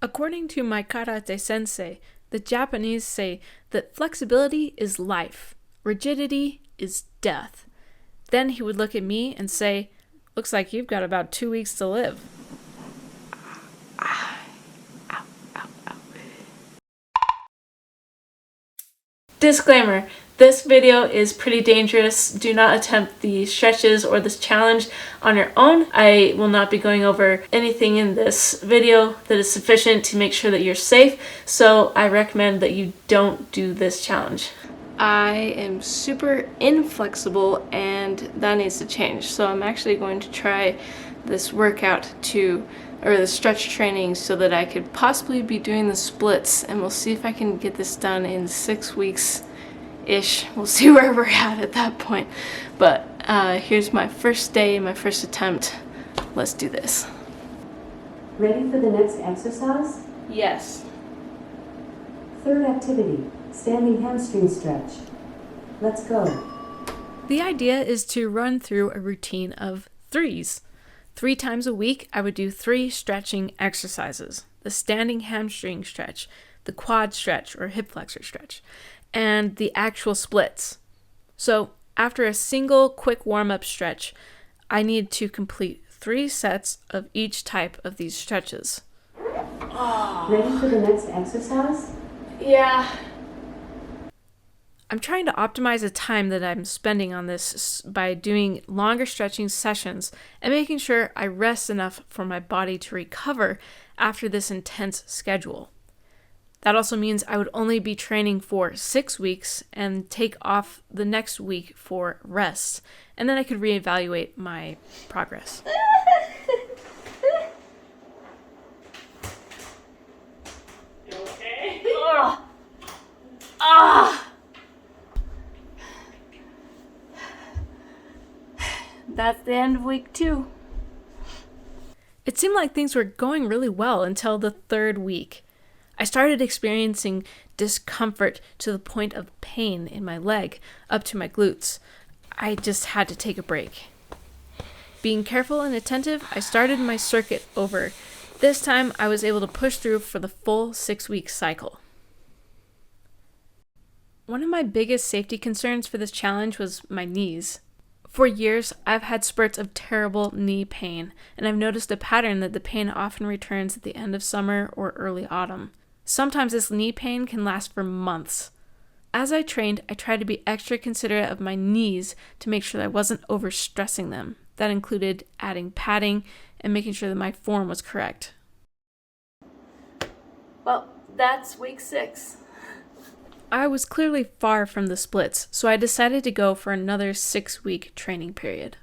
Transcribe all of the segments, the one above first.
According to my karate sensei, the Japanese say that flexibility is life, rigidity is death. Then he would look at me and say, "Looks like you've got about 2 weeks to live." Disclaimer, this video is pretty dangerous. Do not attempt the stretches or this challenge on your own. I will not be going over anything in this video that is sufficient to make sure that you're safe, so I recommend that you don't do this challenge. I am super inflexible and that needs to change, so I'm actually going to try this workout or the stretch training so that I could possibly be doing the splits, and we'll see if I can get this done in 6 weeks-ish. We'll see where we're at that point. But here's my first day, my first attempt. Let's do this. Ready for the next exercise? Yes. Third activity, standing hamstring stretch. Let's go. The idea is to run through a routine of threes. 3 times a week, I would do 3 stretching exercises: the standing hamstring stretch, the quad stretch or hip flexor stretch, and the actual splits. So after a single quick warm-up stretch, I need to complete 3 sets of each type of these stretches. Ready for the next exercise? Yeah. I'm trying to optimize the time that I'm spending on this by doing longer stretching sessions and making sure I rest enough for my body to recover after this intense schedule. That also means I would only be training for 6 weeks and take off the next week for rest, and then I could reevaluate my progress. You okay? That's the end of week 2. It seemed like things were going really well until the 3rd week. I started experiencing discomfort to the point of pain in my leg up to my glutes. I just had to take a break. Being careful and attentive, I started my circuit over. This time I was able to push through for the full 6-week cycle. One of my biggest safety concerns for this challenge was my knees. For years, I've had spurts of terrible knee pain, and I've noticed a pattern that the pain often returns at the end of summer or early autumn. Sometimes this knee pain can last for months. As I trained, I tried to be extra considerate of my knees to make sure that I wasn't overstressing them. That included adding padding and making sure that my form was correct. Well, that's week 6. I was clearly far from the splits, so I decided to go for another 6-week training period.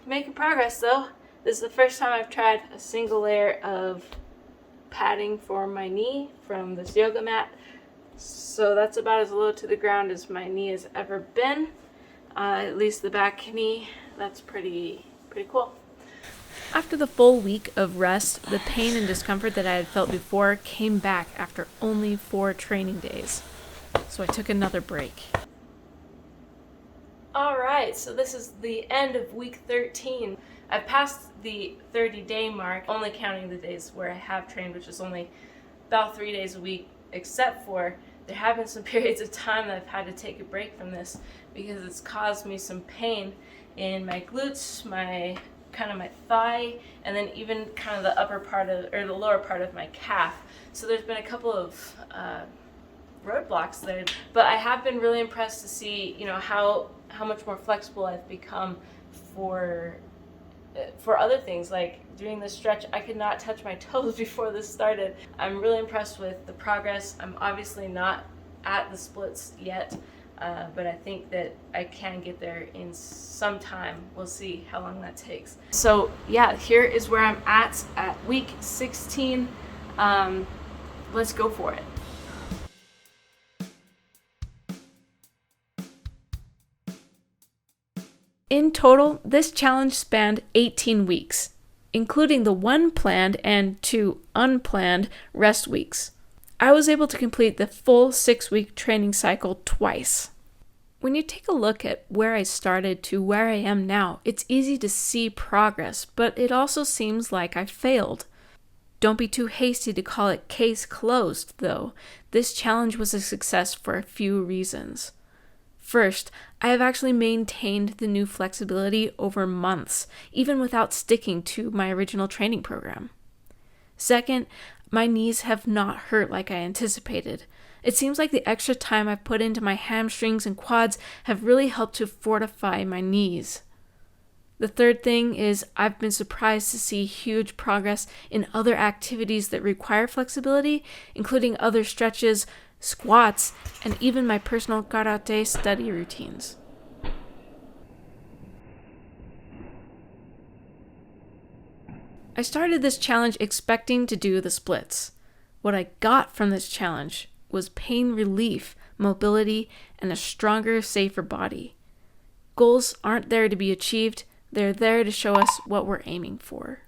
Making progress though. This is the first time I've tried a single layer of padding for my knee from this yoga mat. So that's about as low to the ground as my knee has ever been. At least the back knee. That's pretty cool. After the full week of rest, the pain and discomfort that I had felt before came back after only 4 training days. So I took another break. Alright, so this is the end of week 13. I've passed the 30-day mark, only counting the days where I have trained, which is only about 3 days a week, except for there have been some periods of time that I've had to take a break from this because it's caused me some pain in my glutes, my thigh, and then even kind of the upper part of, or the lower part of my calf. So there's been a couple of roadblocks there, but I have been really impressed to see, how much more flexible I've become for other things, like doing this stretch. I could not touch my toes before this started. I'm really impressed with the progress. I'm obviously not at the splits yet, but I think that I can get there in some time. We'll see how long that takes. So yeah, here is where I'm at week 16. Let's go for it. In total, this challenge spanned 18 weeks, including the 1 planned and 2 unplanned rest weeks. I was able to complete the full 6-week training cycle twice. When you take a look at where I started to where I am now, it's easy to see progress, but it also seems like I failed. Don't be too hasty to call it case closed, though. This challenge was a success for a few reasons. First, I have actually maintained the new flexibility over months, even without sticking to my original training program. Second, my knees have not hurt like I anticipated. It seems like the extra time I've put into my hamstrings and quads have really helped to fortify my knees. The third thing is I've been surprised to see huge progress in other activities that require flexibility, including other stretches, squats, and even my personal karate study routines. I started this challenge expecting to do the splits. What I got from this challenge was pain relief, mobility, and a stronger, safer body. Goals aren't there to be achieved, they're there to show us what we're aiming for.